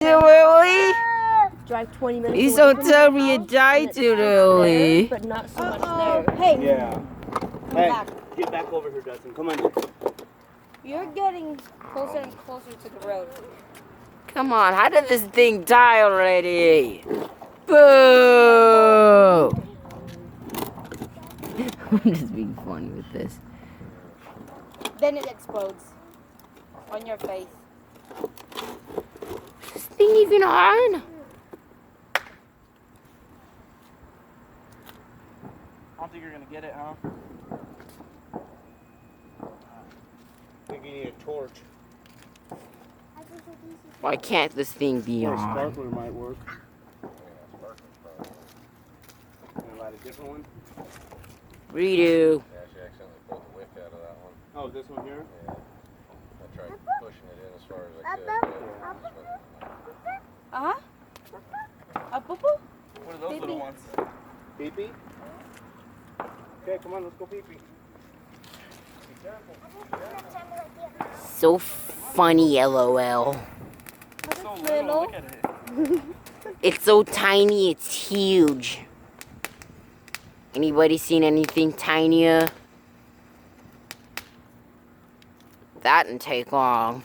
Really? Drive 20 minutes. Please away don't from tell your me you house, died and it's too there, early. but not so much there. Hey, Yeah. Hey, back. get back over here, Dustin. Come on. You're getting closer and closer to the road. Come on, how did this thing die already? Boo! I'm just being funny with this. Then it explodes on your face. Is this thing even on? I don't think you're gonna get it, huh? I think you need a torch. Why can't this thing be Or a on? sparkler might work. Can I light a different one? Redo. Yeah, she accidentally pulled the wick out of that one. Oh, this one here? Yeah. I tried pushing it in as far as I could, but it just wouldn't. A poo-poo? What are those little ones? Pee-pee? Okay, come on, let's go pee-pee. Be careful. So funny, LOL. It's so little. Look at it. It's so tiny, it's huge. Anybody seen anything tinier? That didn't take long.